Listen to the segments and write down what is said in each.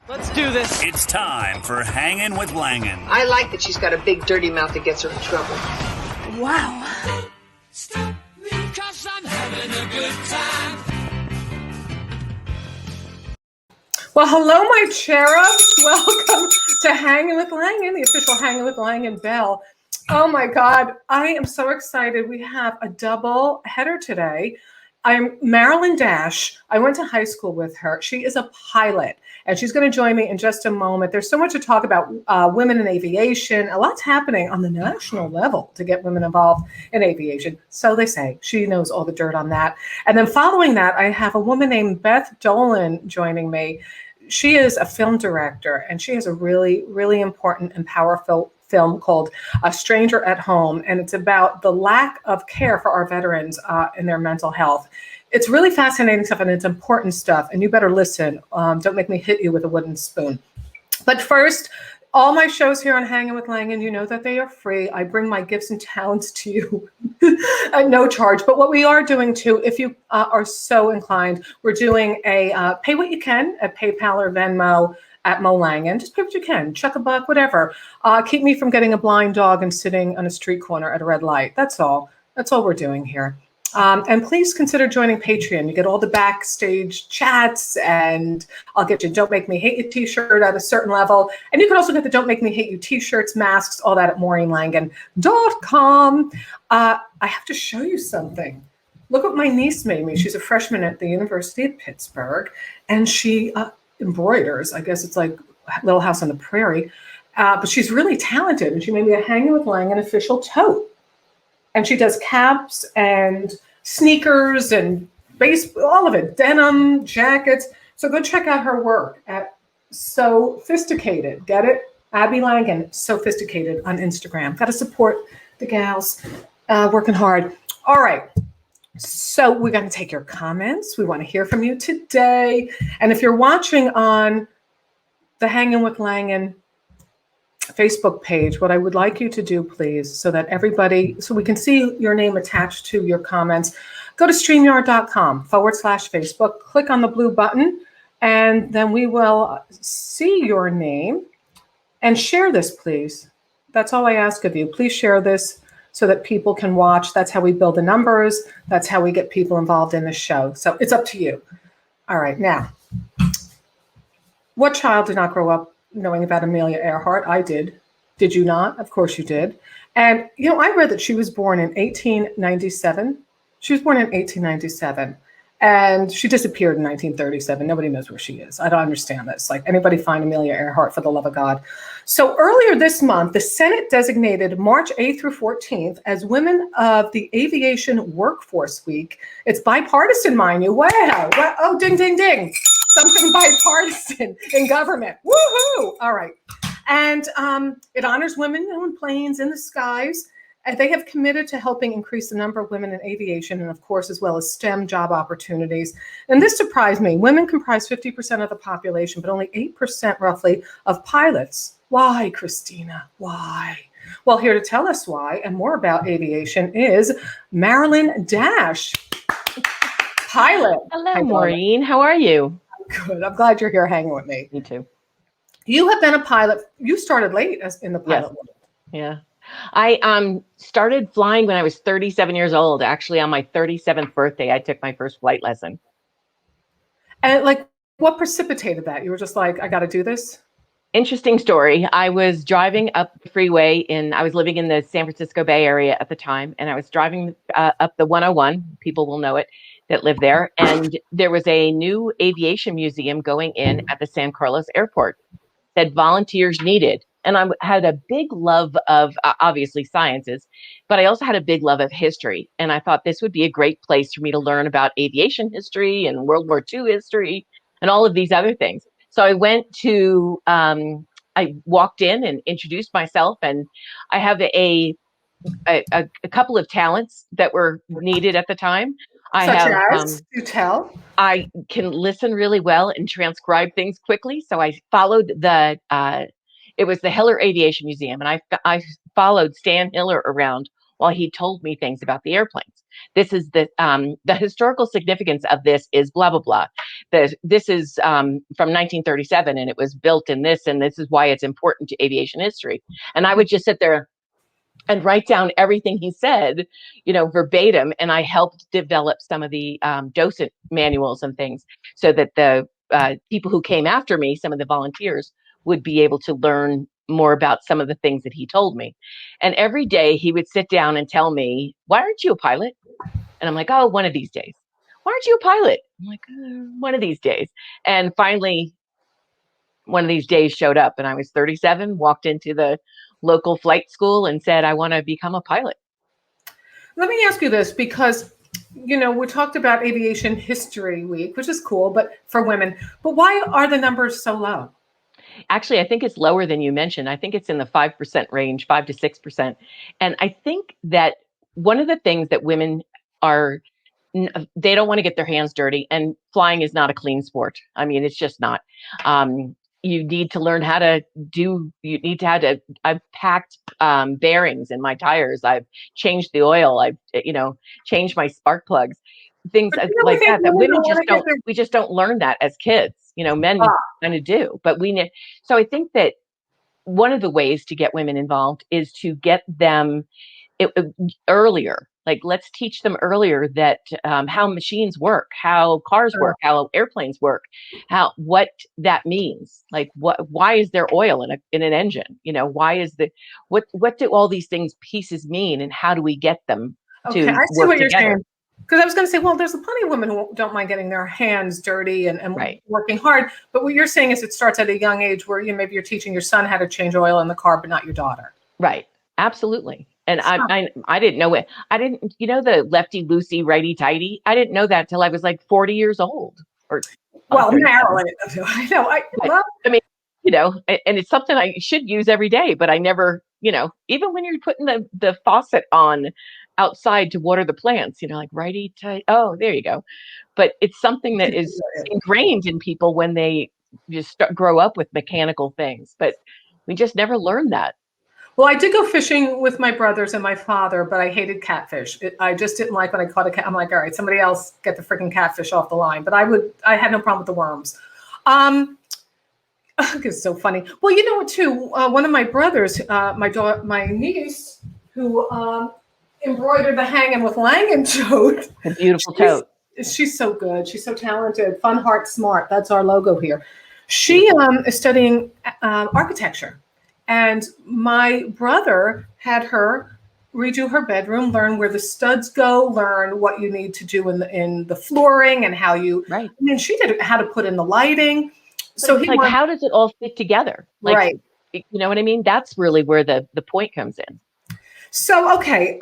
Let's do this. It's time for Hanging with Langan. I like that she's got a big dirty mouth that gets her in trouble. Wow. Stop me, 'cause I'm having a good time. Well, hello, my cherubs. Welcome to Hanging with Langan, the official Hanging with Langan bell. Oh my God, I am so excited. We have a double header today. I'm Marilyn Dash. I went to high school with her. She is a pilot, and she's going to join me in just a moment. There's so much to talk about women in aviation. A lot's happening on the national level to get women involved in aviation. So they say. She knows all the dirt on that. And then following that, I have a woman named Beth Dolan joining me. She is a film director, and she has a really, really important and powerful film called A Stranger at Home, and it's about the lack of care for our veterans in their mental health. It's really fascinating stuff, and it's important stuff, and you better listen. Don't make me hit you with a wooden spoon. But first, all my shows here on Hanging with Langan, you know that they are free. I bring my gifts and talents to you at no charge. But what we are doing too, if you are so inclined, we're doing a pay what you can at PayPal or Venmo at Mo Langan. Just pay what you can, chuck a buck, whatever. Keep me from getting a blind dog and sitting on a street corner at a red light. That's all. That's all we're doing here. And please consider joining Patreon. You get all the backstage chats, and I'll get you Don't Make Me Hate You t-shirt at a certain level. And you can also get the Don't Make Me Hate You t-shirts, masks, all that at MaureenLangan.com. I have to show you something. Look what my niece made me. She's a freshman at the University of Pittsburgh, and she embroiders. I guess it's like Little House on the Prairie. But she's really talented, and she made me a Hanging with Langan official tote. And she does caps and sneakers and all of it, denim, jackets. So go check out her work at Sophisticated. Get it? Abby Langan, Sophisticated on Instagram. Got to support the gals working hard. All right. So we're going to take your comments. We want to hear from you today. And if you're watching on the Hanging with Langan Facebook page, what I would like you to do, please, so that so we can see your name attached to your comments, go to StreamYard.com/Facebook, click on the blue button, and then we will see your name and share this, please. That's all I ask of you. Please share this so that people can watch. That's how we build the numbers. That's how we get people involved in the show. So it's up to you. All right. Now, what child did not grow up knowing about Amelia Earhart? I did. Did you not? Of course you did. And, I read that she was born in 1897. She was born in 1897. And she disappeared in 1937. Nobody knows where she is. I don't understand this. Like, anybody find Amelia Earhart, for the love of God. So earlier this month, the Senate designated March 8th through 14th as Women of the Aviation Workforce Week. It's bipartisan, mind you. Wow. Oh, ding, ding, ding. Something bipartisan in government. Woohoo! All right. And it honors women in planes, in the skies. And they have committed to helping increase the number of women in aviation and, of course, as well as STEM job opportunities. And this surprised me. Women comprise 50% of the population, but only 8% roughly of pilots. Why, Christina? Why? Well, here to tell us why and more about aviation is Marilyn Dash, pilot. Hello, Maureen. How are you? Good. I'm glad you're here hanging with me. Me too. You have been a pilot. You started late in the pilot world. Yeah. I started flying when I was 37 years old. Actually, on my 37th birthday, I took my first flight lesson. And what precipitated that? You were just like, I got to do this? Interesting story. I was driving up the freeway I was living in the San Francisco Bay Area at the time, and I was driving up the 101. People will know it that live there. And there was a new aviation museum going in at the San Carlos airport. Said volunteers needed. And I had a big love of obviously sciences, but I also had a big love of history. And I thought this would be a great place for me to learn about aviation history and World War II history and all of these other things. So I went to, I walked in and introduced myself, and I have a couple of talents that were needed at the time. You tell? I can listen really well and transcribe things quickly. So I followed it was the Hiller Aviation Museum, and I followed Stan Hiller around while he told me things about the airplanes. This is the historical significance of this is blah, blah, blah. this is from 1937 and it was built in this, and this is why it's important to aviation history. And I would just sit there and write down everything he said, verbatim. And I helped develop some of the docent manuals and things so that the people who came after me, some of the volunteers, would be able to learn more about some of the things that he told me. And every day he would sit down and tell me, why aren't you a pilot? And I'm like, oh, one of these days. Why aren't you a pilot? I'm like, one of these days. And finally, one of these days showed up, and I was 37, walked into the local flight school and said, I want to become a pilot. Let me ask you this, because, we talked about Aviation History Week, which is cool, but for women, but why are the numbers so low? Actually, I think it's lower than you mentioned. I think it's in the 5% range, 5 to 6%. And I think that one of the things that women they don't want to get their hands dirty, and flying is not a clean sport. I mean, it's just not. You need to learn how to I've packed bearings in my tires. I've changed the oil. I've, changed my spark plugs, things like that we just don't learn that as kids. Men kind of do, but so I think that one of the ways to get women involved is to get them earlier. Like, let's teach them earlier that how machines work, how cars work, how airplanes work, what that means. Like, why is there oil in an engine? Why is what do all these pieces mean, and how do we get them to I see work what you're together? saying. Because I was going to say, well, there's plenty of women who don't mind getting their hands dirty and working hard. But what you're saying is it starts at a young age where maybe you're teaching your son how to change oil in the car, but not your daughter. Right. Absolutely. And I didn't know it. I didn't, the lefty loosey, righty tighty. I didn't know that till I was like 40 years old. Marilyn, I know. I mean, and it's something I should use every day, but I never, even when you're putting the faucet on outside to water the plants, like righty tighty. Oh, there you go. But it's something that is ingrained in people when they just grow up with mechanical things. But we just never learn that. Well, I did go fishing with my brothers and my father, but I hated catfish. I just didn't like when I caught a cat. I'm like, all right, somebody else get the freaking catfish off the line. But I had no problem with the worms. It's so funny. Well, you know what, too? One of my brothers, my niece, who embroidered the Hanging with Langan tote. A beautiful tote. She's so good. She's so talented. Fun, heart, smart. That's our logo here. She is studying architecture. And my brother had her redo her bedroom, learn where the studs go, learn what you need to do in the flooring and how you. Right. I mean, she did how to put in the lighting. So how does it all fit together? Right. You know what I mean? That's really where the point comes in. So, okay.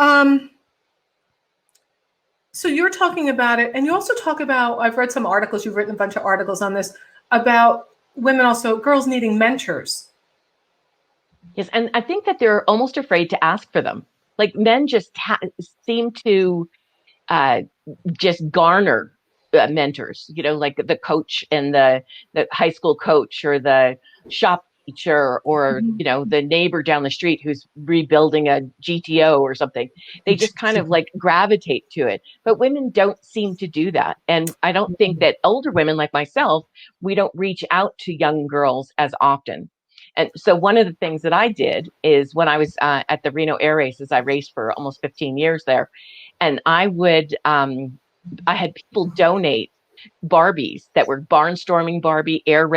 So you're talking about it, and you also talk about, I've read some articles, you've written a bunch of articles on this, about women also, girls needing mentors. Yes, and I think that they're almost afraid to ask for them. Like, men just seem to just garner mentors, like the coach and the high school coach, or the shop teacher, or, the neighbor down the street who's rebuilding a GTO or something. They just kind of like gravitate to it. But women don't seem to do that. And I don't think that older women like myself, we don't reach out to young girls as often. And so one of the things that I did is, when I was at the Reno Air Races, I raced for almost 15 years there. And I had people donate Barbies that were barnstorming Barbie, Air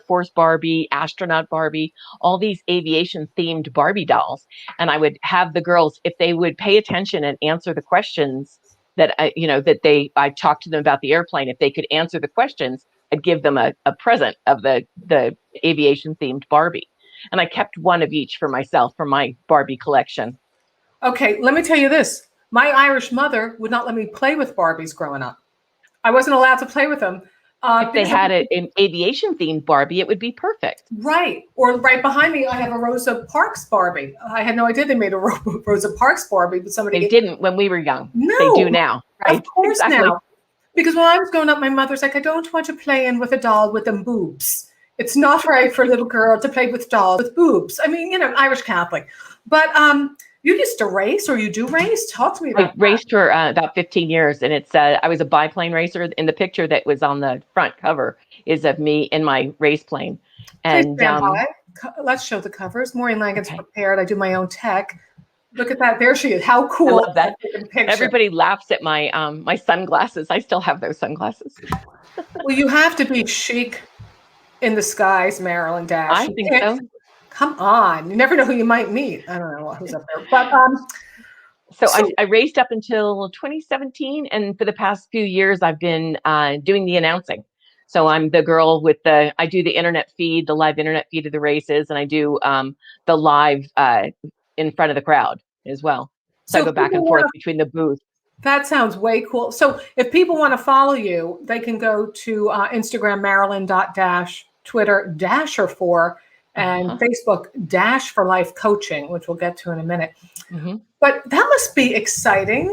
Force Barbie, astronaut Barbie, all these aviation themed Barbie dolls. And I would have the girls, if they would pay attention and answer the questions that I talked to them about the airplane, if they could answer the questions, I'd give them a present of the aviation themed Barbie. And I kept one of each for myself, for my Barbie collection. Okay, let me tell you this. My Irish mother would not let me play with Barbies growing up. I wasn't allowed to play with them. If they had an aviation themed Barbie, it would be perfect. Right. Or right behind me, I have a Rosa Parks Barbie. I had no idea they made a Rosa Parks Barbie, but somebody... They didn't when we were young. No. They do now. Right? Of course now. Because when I was growing up, my mother's like, I don't want you playing with a doll with them boobs. It's not right for a little girl to play with dolls with boobs. I mean, Irish Catholic. But You used to race, or you do race? Talk to me I about that. raced for about 15 years, and it's I was a biplane racer. In the picture that was on the front cover is of me in my race plane. Please And stand by. Let's show the covers. Maureen Langan's okay. prepared. I do my own tech. Look at that. There she is. How I cool. love that. Picture. Everybody laughs at my my sunglasses. I still have those sunglasses. Well, you have to be chic in the skies, Marilyn Dash. I think so. Come on. You never know who you might meet. I don't know who's up there. But So I raced up until 2017, and for the past few years, I've been doing the announcing. So I'm the girl with I do the internet feed, the live internet feed of the races, and I do the live in front of the crowd as well. So I go back and forth between the booth. That sounds way cool. So if people want to follow you, they can go to Instagram, Marilyn.Dash, Twitter, Dasher4, and Facebook, Dash for Life Coaching, which we'll get to in a minute. Mm-hmm. But that must be exciting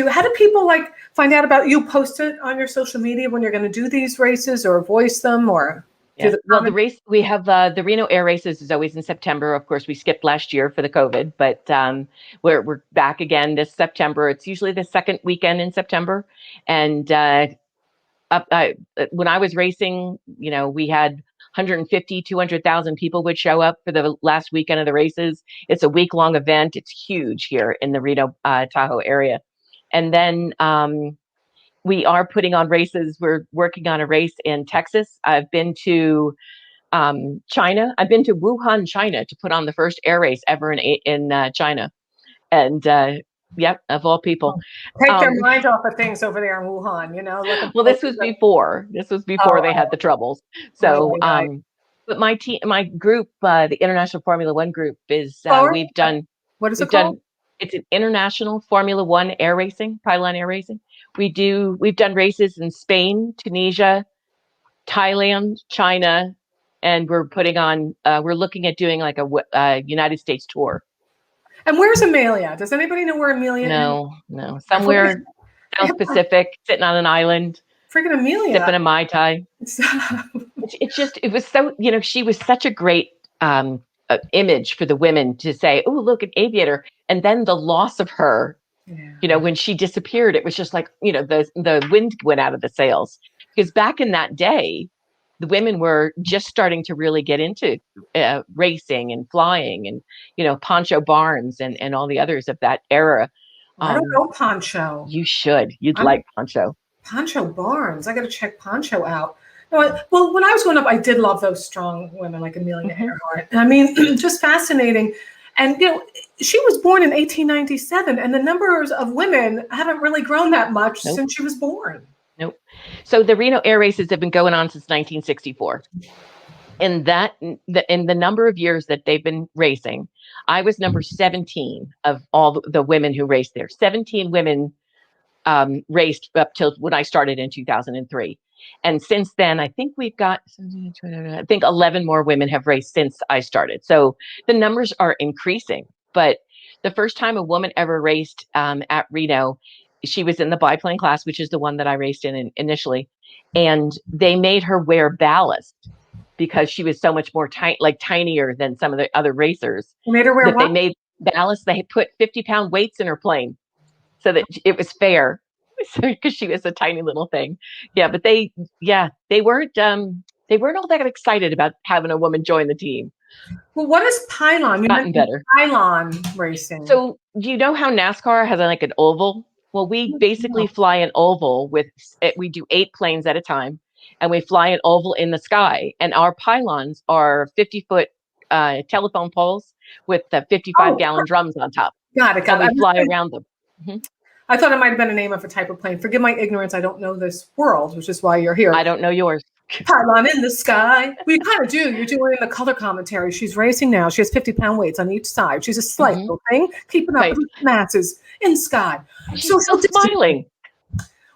how do people find out about you? Post it on your social media when you're going to do these races, or voice them, or the race we have the Reno Air Races is always in September. Of course, we skipped last year for the COVID, but we're back again this September. It's usually the second weekend in September, and when I was racing, we had 150, 200,000 people would show up for the last weekend of the races. It's a week-long event. It's huge here in the Reno, Tahoe area. And then we are putting on races. We're working on a race in Texas. I've been to China. I've been to Wuhan, China, to put on the first air race ever in China. And yep, of all people. Take their mind off of things over there in Wuhan, Well, this was before. They had the troubles. So, right. But my group, the International Formula One group, is we've done. What is it called? It's an International Formula One air racing, pylon air racing. We've done races in Spain, Tunisia, Thailand, China, and we're putting on. We're looking at doing like a United States tour. And where's Amelia? Does anybody know where Amelia is? No. Somewhere South Pacific, sitting on an island. Freaking Amelia. Sipping a Mai Tai. It was so, she was such a great image for the women to say, oh, look, an aviator. And then the loss of her, when she disappeared, it was just like, the wind went out of the sails. Because back in that day, the women were just starting to really get into racing and flying and, Poncho Barnes and all the others of that era. I don't know Poncho. You should. You'd like Poncho. Poncho Barnes. I got to check Poncho out. Well, when I was growing up, I did love those strong women like Amelia Earhart. I mean, just fascinating. And, she was born in 1897, and the numbers of women haven't really grown that much since she was born. Nope. So the Reno Air Races have been going on since 1964. In the number of years that they've been racing, I was number 17 of all the women who raced there. 17 women raced up till when I started in 2003. And since then, I think we've got, 11 more women have raced since I started. So the numbers are increasing. But the first time a woman ever raced at Reno, she was in the biplane class, which is the one that I raced in initially. And they made her wear ballast because she was so much more tinier than some of the other racers. They made her wear what? They made ballast. They put 50-pound weights in her plane so that it was fair. Because she was a tiny little thing. Yeah, but they weren't all that excited about having a woman join the team. Well, what is pylon? It's gotten better. Pylon racing. So do you know how NASCAR has an oval? Well, we basically fly an oval we do 8 planes at a time, and we fly an oval in the sky. And our pylons are 50-foot telephone poles with the 55-gallon drums on top. Got it. And we fly around them. Mm-hmm. I thought it might have been a name of a type of plane. Forgive my ignorance. I don't know this world, which is why you're here. I don't know yours. Pylon in the sky. We kind of do. You're doing the color commentary. She's racing now. She has 50-pound weights on each side. She's a slight little thing, keeping up with the masses in sky. She's still smiling.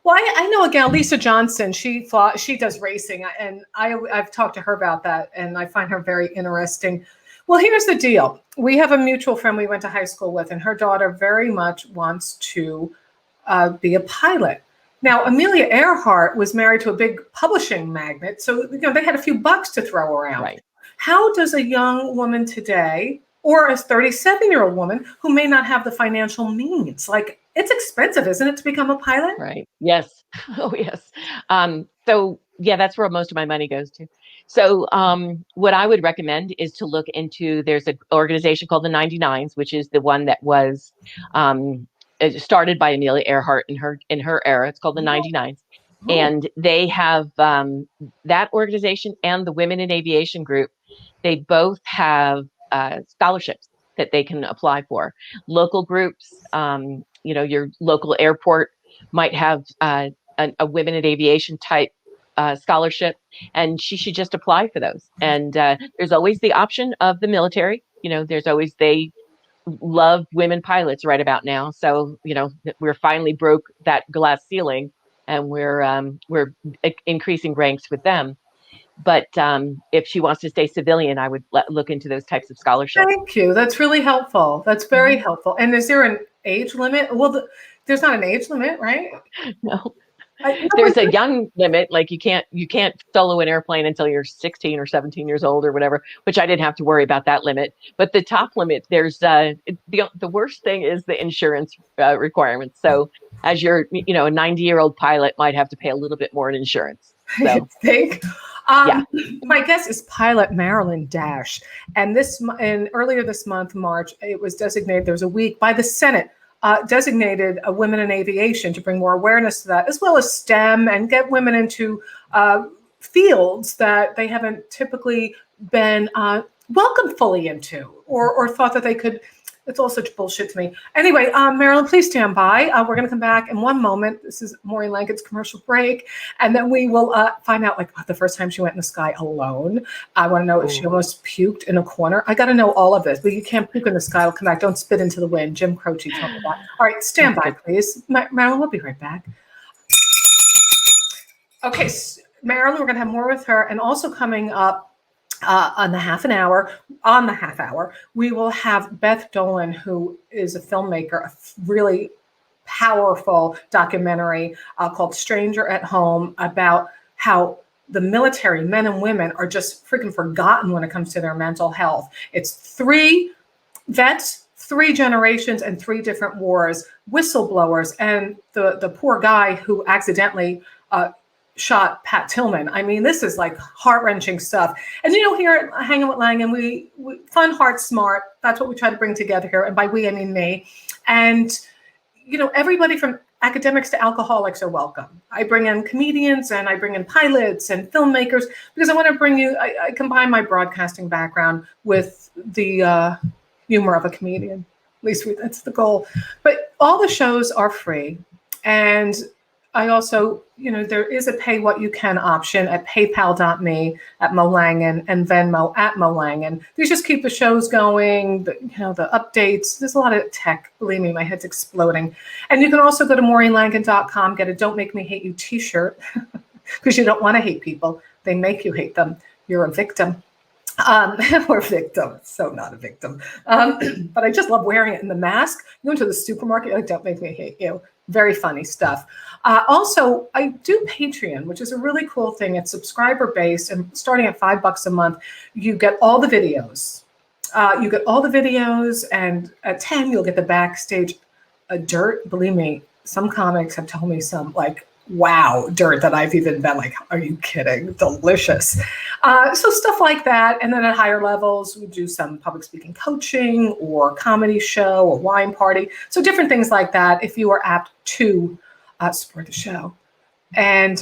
Well, I know a gal, Lisa Johnson. She does racing, and I've talked to her about that, and I find her very interesting. Well, here's the deal. We have a mutual friend we went to high school with, and her daughter very much wants to be a pilot. Now, Amelia Earhart was married to a big publishing magnate, so they had a few bucks to throw around. Right. How does a young woman today or a 37-year-old woman who may not have the financial means. Like, it's expensive, isn't it, to become a pilot? Right. Yes. Oh, yes. So yeah, that's where most of my money goes to. So what I would recommend is to look into, there's an organization called the 99s, which is the one that was started by Amelia Earhart in her era. It's called the 99s. And they have that organization and the Women in Aviation group. They both have scholarships that they can apply for. Local groups, your local airport might have a Women in Aviation type scholarship, and she should just apply for those. And there's always the option of the military. There's always, they love women pilots right about now. So, we're finally broke that glass ceiling, and we're increasing ranks with them. But if she wants to stay civilian, I would look into those types of scholarships. Thank you. That's really helpful. That's very helpful. And is there an age limit? Well, there's not an age limit, right? No. There's a young limit. Like you can't solo an airplane until you're 16 or 17 years old or whatever, which I didn't have to worry about that limit. But the top limit, there's the worst thing is the insurance requirements. So as you're, a 90-year-old pilot might have to pay a little bit more in insurance. So. I think. Yeah. My guest is pilot Marilyn Dash. And earlier this month, March, it was designated, there was a week by the Senate designated a Women in Aviation to bring more awareness to that, as well as STEM, and get women into fields that they haven't typically been welcomed fully into, or thought that they could. It's all such bullshit to me. Anyway, Marilyn, please stand by. We're going to come back in one moment. This is Maureen Lankett's commercial break. And then we will find out, the first time she went in the sky alone. I want to know if she almost puked in a corner. I got to know all of this. But you can't puke in the sky. I'll come back. Don't spit into the wind. Jim Croce told me that. All right, stand by, please. Marilyn, we'll be right back. Okay, Marilyn, we're going to have more with her. And also coming up, on the half hour, we will have Beth Dolan, who is a filmmaker, a really powerful documentary called Stranger at Home, about how the military, men and women, are just freaking forgotten when it comes to their mental health. It's 3 vets, 3 generations, and 3 different wars, whistleblowers, and the poor guy who accidentally shot Pat Tillman. I mean, this is like heart-wrenching stuff. And here at Hanging with Langan, we fun, heart, smart. That's what we try to bring together here. And by we, I mean me. And everybody from academics to alcoholics are welcome. I bring in comedians, and I bring in pilots and filmmakers, because I want to bring you. I combine my broadcasting background with the humor of a comedian. At least that's the goal. But all the shows are free, and I also, there is a pay what you can option at paypal.me at Mo Langan and Venmo at Mo Langan. These just keep the shows going, the updates. There's a lot of tech. Believe me, my head's exploding. And you can also go to MaureenLangan.com, get a Don't Make Me Hate You t-shirt, because you don't want to hate people. They make you hate them. You're a victim. Or victim. So not a victim. But I just love wearing it in the mask. You go into the supermarket, don't make me hate you. Very funny stuff. Also, I do Patreon, which is a really cool thing. It's subscriber-based, and starting at $5 a month, you get all the videos. And at 10, you'll get the backstage dirt. Believe me, some comics have told me some wow dirt that I've even been like, are you kidding? Delicious. So stuff like that. And then at higher levels, we do some public speaking coaching or comedy show or wine party. So different things like that if you are apt to support the show. And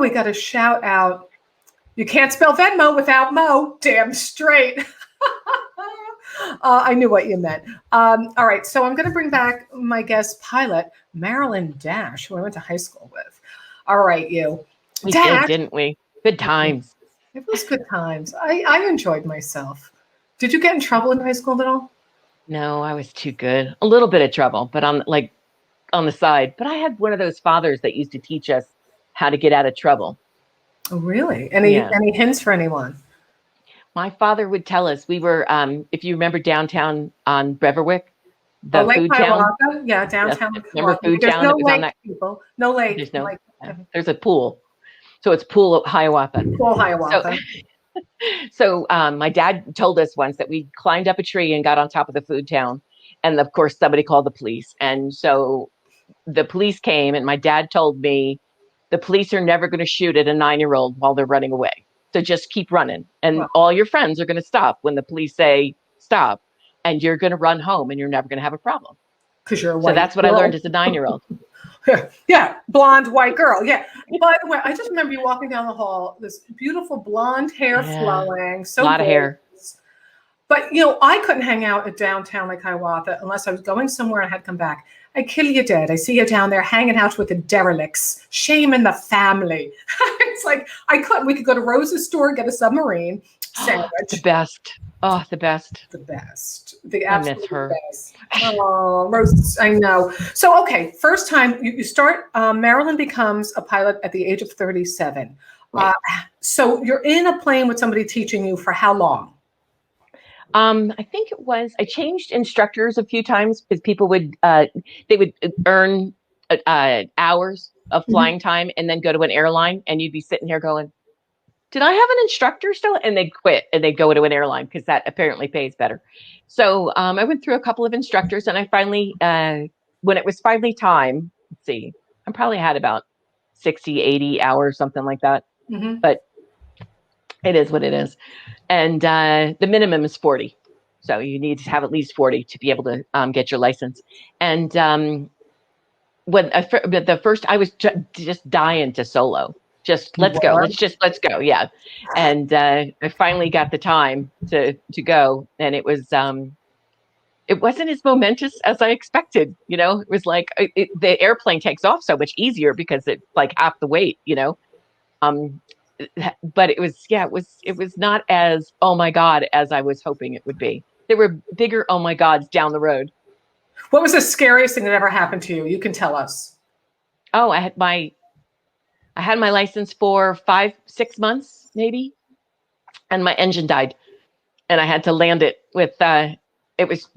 we got a shout out. You can't spell Venmo without Mo. Damn straight. I knew what you meant. All right. So I'm going to bring back my guest pilot, Marilyn Dash, who I went to high school with. All right, you. We did, didn't we? Good times. It was good times. I enjoyed myself. Did you get in trouble in high school at all? No, I was too good. A little bit of trouble, but on the side. But I had one of those fathers that used to teach us how to get out of trouble. Oh, really? Any hints for anyone? My father would tell us. We were, if you remember downtown on Beverwick, the food town. Yeah, downtown. Yes, remember food town? No that was lake, on that. People. No lake. There's no. There's a pool, so it's Pool Hiawatha. Pool Hiawatha. So my dad told us once that we climbed up a tree and got on top of the food town. And of course, somebody called the police. And so the police came, and my dad told me the police are never going to shoot at a 9-year-old while they're running away. So just keep running. And all your friends are going to stop when the police say stop. And you're going to run home, and you're never going to have a problem. Because you're a white So that's what I learned as a 9-year-old. Yeah, blonde white girl. Yeah. By the way, I just remember you walking down the hall, this beautiful blonde hair flowing, so a lot of hair. But you know, I couldn't hang out at downtown like Hiawatha unless I was going somewhere and I had to come back. I kill you dead. I see you down there hanging out with the derelicts. Shame in the family. It's like I couldn't. We could go to Rose's store, get a submarine sandwich. The best. Oh, the best. The best. The absolute I miss her. Best. Oh, Rose, I know. So, okay, first time you start, Marilyn becomes a pilot at the age of 37. Right. So you're in a plane with somebody teaching you for how long? I think I changed instructors a few times because people would, they would earn hours of flying time and then go to an airline, and you'd be sitting here going, did I have an instructor still? And they'd quit and they'd go to an airline because that apparently pays better. So I went through a couple of instructors, and I finally, when it was finally time, let's see, I probably had about 60, 80 hours, something like that. But it is what it is. And the minimum is 40. So you need to have at least 40 to be able to get your license. And when the first, I was just dying to solo. Just let's go. Let's go. Yeah. And I finally got the time to go. And it wasn't as momentous as I expected. You know, it was like the airplane takes off so much easier because it's like half the weight, you know. But it was not as, oh my God, as I was hoping it would be. There were bigger, oh my Gods down the road. What was the scariest thing that ever happened to you? You can tell us. Oh, I had my license for 5-6 months, maybe. And my engine died, and I had to land it with, it was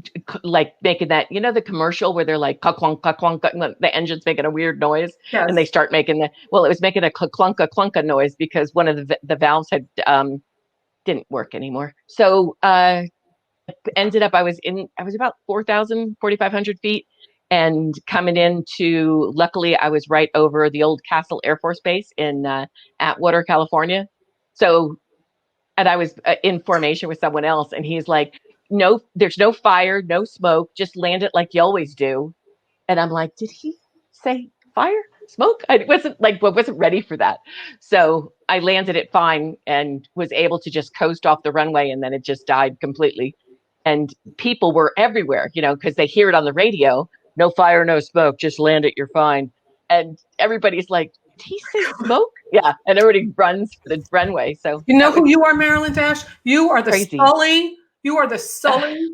like making that, you know, the commercial where they're like, clunk, clunk, the engine's making a weird noise. Yes. And they start making it was making a clunk noise because one of the valves had, didn't work anymore. So, ended up, I was about 4,500 feet. And coming into, luckily, I was right over the old Castle Air Force Base in Atwater, California. So, and I was in formation with someone else, and he's like, "No, there's no fire, no smoke. Just land it like you always do." And I'm like, "Did he say fire, smoke?" I wasn't ready for that. So I landed it fine and was able to just coast off the runway, and then it just died completely. And people were everywhere, you know, because they hear it on the radio. No fire, no smoke, just land it, you're fine. And everybody's like, did he say smoke? Yeah. And everybody runs for the runway. So you know who you are, Marilyn Dash? You are the crazy. Sully. You are the Sully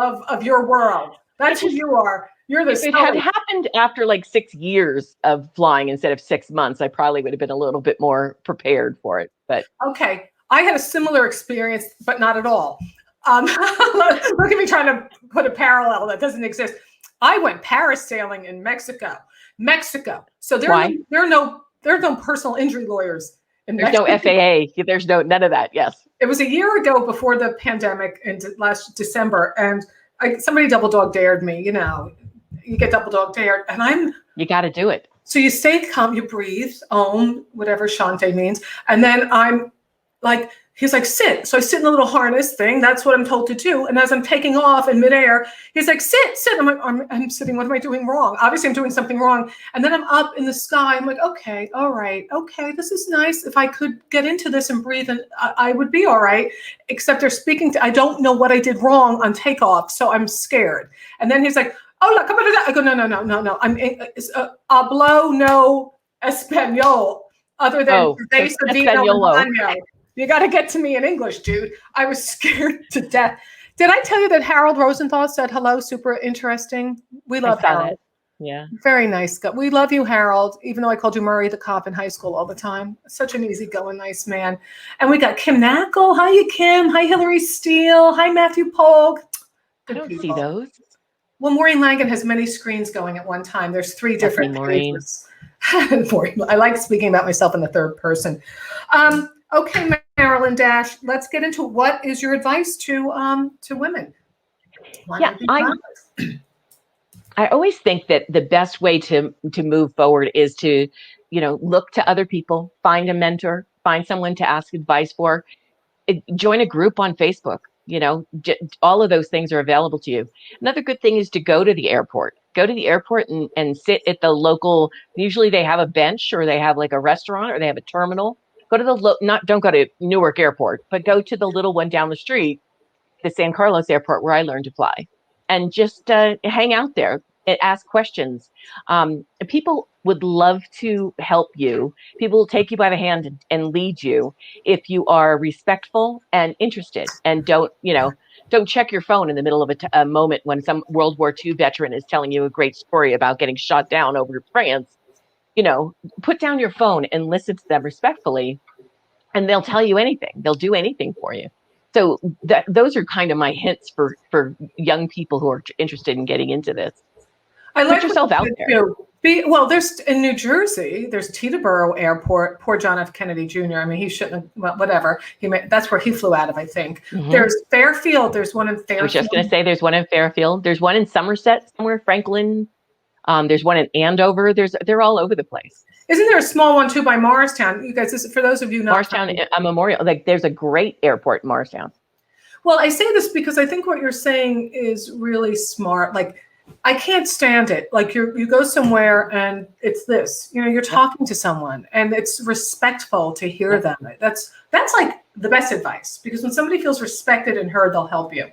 of your world. That's who you are. You're the Sully. If it had happened after like 6 years of flying instead of 6 months, I probably would have been a little bit more prepared for it. But okay. I had a similar experience, but not at all. Look at me trying to put a parallel that doesn't exist. I went parasailing in Mexico. So there are no personal injury lawyers in Mexico. There's no FAA. There's none of that. Yes. It was a year ago before the pandemic in last December, and somebody double dog dared me. You know, you get double dog dared, and you got to do it. So you stay calm, you breathe, whatever Shante means, and then I'm like. He's like, sit. So I sit in a little harness thing. That's what I'm told to do. And as I'm taking off in midair, he's like, sit. I'm like, I'm sitting. What am I doing wrong? Obviously, I'm doing something wrong. And then I'm up in the sky. I'm like, okay, all right. Okay, this is nice. If I could get into this and breathe, and I would be all right. Except they're speaking to, I don't know what I did wrong on takeoff. So I'm scared. And then he's like, oh, look, come on. I go, no. Hablo no español. Other than Español. You got to get to me in English, dude. I was scared to death. Did I tell you that Harold Rosenthal said hello? Super interesting. We love Harold. That. Yeah. Very nice guy. We love you, Harold, even though I called you Murray the cop in high school all the time. Such an easygoing, nice man. And we got Kim Knackle. Hi, you, Kim. Hi, Hillary Steele. Hi, Matthew Polk. I don't see those. Well, Maureen Langan has many screens going at one time. There's 3 different pages. I like speaking about myself in the third person. Okay, Marilyn Dash, let's get into what is your advice to women? I always think that the best way to move forward is to, look to other people, find a mentor, find someone to ask advice for, join a group on Facebook. All of those things are available to you. Another good thing is to go to the airport. Go to the airport and sit at the local. Usually they have a bench, or they have like a restaurant, or they have a terminal. Go to don't go to Newark Airport, but go to the little one down the street, the San Carlos Airport, where I learned to fly, and just hang out there and ask questions. People would love to help you. People will take you by the hand and lead you if you are respectful and interested, and don't check your phone in the middle of a moment when some World War II veteran is telling you a great story about getting shot down over France. Put down your phone and listen to them respectfully, and they'll tell you anything. They'll do anything for you. So those are kind of my hints for young people who are interested in getting into this. Put yourself out there. There's in New Jersey, there's Teterboro Airport. Poor John F. Kennedy Jr. I mean, he shouldn't have, well, whatever. That's where he flew out of, I think. Mm-hmm. There's Fairfield. There's one in Fairfield. I was just going to say there's one in Fairfield. There's one in Somerset somewhere, Franklin. There's one in Andover. They're all over the place. Isn't there a small one too by Morristown? You guys, for those of you not Morristown, a Memorial. Like, there's a great airport in Morristown. Well, I say this because I think what you're saying is really smart. Like, I can't stand it. Like, you go somewhere and it's this. You're talking to someone and it's respectful to hear them. That's like the best advice, because when somebody feels respected and heard, they'll help you.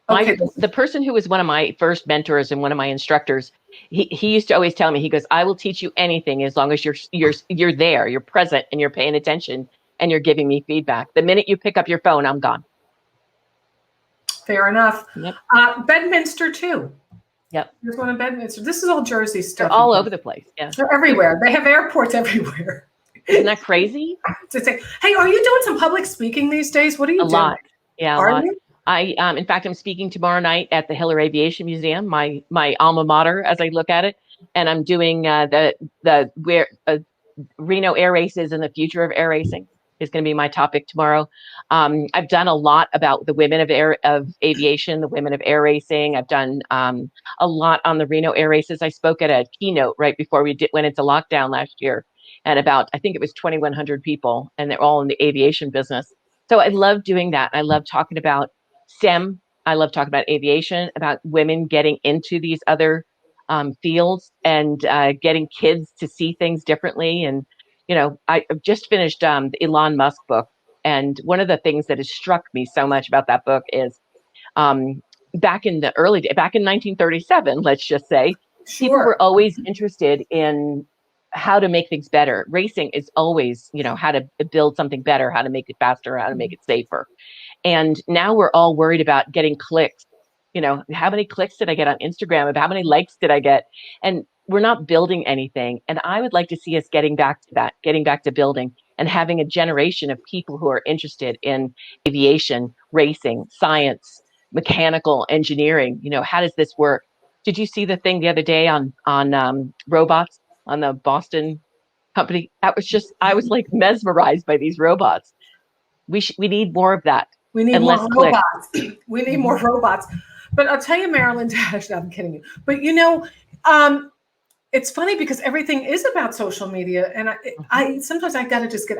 Okay. The person who was one of my first mentors and one of my instructors, he used to always tell me, he goes, I will teach you anything as long as you're there, you're present, and you're paying attention, and you're giving me feedback. The minute you pick up your phone, I'm gone. Fair enough. Yep. Bedminster too. Yep. There's one in Bedminster. This is all Jersey stuff. They're all over the place. Yeah. They're everywhere. They have airports everywhere. Isn't that crazy? Hey, are you doing some public speaking these days? What are you doing? A lot. Yeah, a lot. You? In fact, I'm speaking tomorrow night at the Hiller Aviation Museum, my alma mater, as I look at it, and I'm doing Reno air races and the future of air racing is going to be my topic tomorrow. I've done a lot about the women of aviation, the women of air racing. I've done a lot on the Reno air races. I spoke at a keynote right before went into lockdown last year, and I think it was 2,100 people, and they're all in the aviation business. So I love doing that. I love talking about STEM. I love talking about aviation, about women getting into these other fields, and getting kids to see things differently. And, I've just finished the Elon Musk book. And one of the things that has struck me so much about that book is back in 1937, let's just say, people were always interested in how to make things better. Racing is always, how to build something better, how to make it faster, how to make it safer. And now we're all worried about getting clicks. How many clicks did I get on Instagram? How many likes did I get? And we're not building anything. And I would like to see us getting back to that, getting back to building, and having a generation of people who are interested in aviation, racing, science, mechanical engineering. How does this work? Did you see the thing the other day on robots on the Boston company? I was like mesmerized by these robots. We need more of that. We need more robots. We need more robots. But I'll tell you, Marilyn Dash, no, I'm kidding you. But it's funny because everything is about social media, and I sometimes I got to just get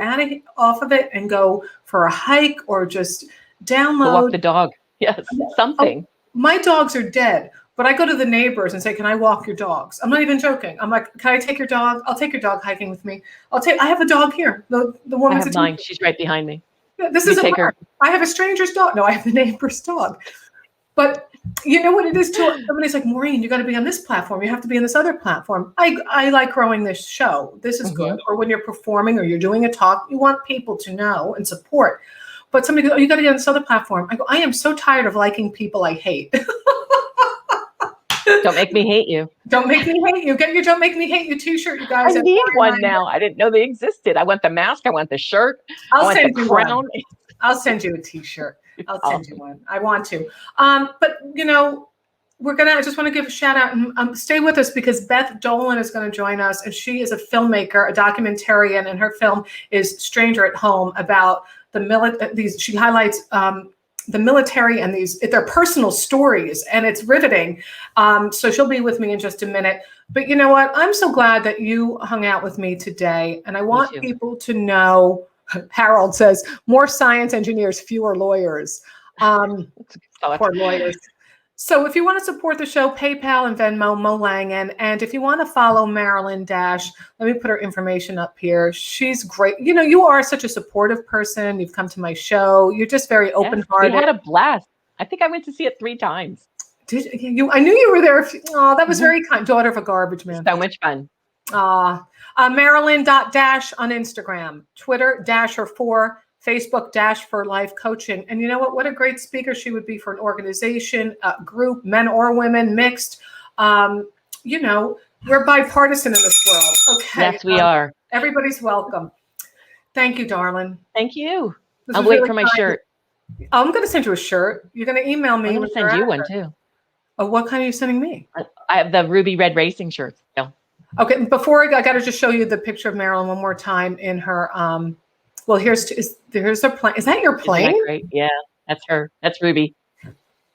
off of it and go for a hike or just download. Go walk the dog. Yes, something. My dogs are dead, but I go to the neighbors and say, "Can I walk your dogs?" I'm not even joking. I'm like, "Can I take your dog? I'll take your dog hiking with me. I have a dog here. The woman's I have mine. She's right behind me. Yeah, this is I have a stranger's dog. No, I have the neighbor's dog. But you know what it is too? Somebody's like, Maureen, you got to be on this platform. You have to be on this other platform. I like growing this show. This is good. Or when you're performing or you're doing a talk, you want people to know and support. But somebody goes, oh, you got to get on this other platform. I go, I am so tired of liking people I hate. Don't make me hate you. Don't make me hate you. Get your Don't Make Me Hate You t-shirt, you guys. I need one now. I didn't know they existed. I want the mask. I want the shirt. I'll send you one. I'll send you a t-shirt. I'll send you one. I want to. But, I just want to give a shout out and stay with us because Beth Dolan is going to join us. And she is a filmmaker, a documentarian, and her film is Stranger at Home about she highlights the military and their personal stories, and it's riveting. So she'll be with me in just a minute. But you know what? I'm so glad that you hung out with me today. And I want people to know, Harold says, more science engineers, fewer lawyers. Poor lawyers. So if you want to support the show, PayPal and Venmo, Mo Langan. And if you want to follow Marilyn Dash, let me put her information up here. She's great. You know, you are such a supportive person. You've come to my show. You're just very open-hearted. We had a blast. I think I went to see it 3 times. Did you? I knew you were there. Oh, that was very kind. Daughter of a garbage man. So much fun. Marilyn.dash on Instagram, Twitter, Dasher4, Facebook, Dash for Life Coaching. And you know what? What a great speaker she would be for an organization, a group, men or women, mixed. You know, we're bipartisan in this world. Okay. Yes, we are. Everybody's welcome. Thank you, darling. Thank you. I'll wait for my shirt. I'm going to send you a shirt. You're going to email me. I'm going to send you one too. Oh, what kind are you sending me? I have the ruby red racing shirts. Yeah. Okay. Before I got to just show you the picture of Marilyn one more time in her, well, here's her plane. Is that your plane? Isn't that great? Yeah, that's her. That's Ruby.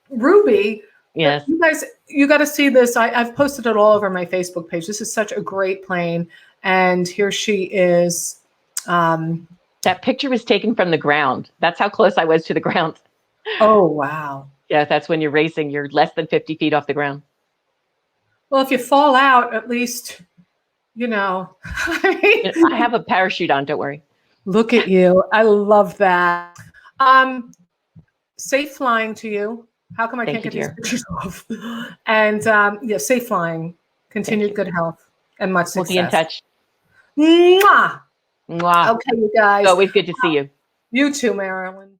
Ruby. Yes. You guys, you got to see this. I've posted it all over my Facebook page. This is such a great plane. And here she is. That picture was taken from the ground. That's how close I was to the ground. Oh, wow. Yeah, that's when you're racing. You're less than 50 feet off the ground. Well, if you fall out, at least, you know. I have a parachute on. Don't worry. Look at you. I love that. Safe flying to you. How come I can't get these pictures off? And yeah, safe flying. Continued good health and much success. We'll be in touch. Mwah! Mwah. Okay, you guys. Always good to see you. You too, Marilyn.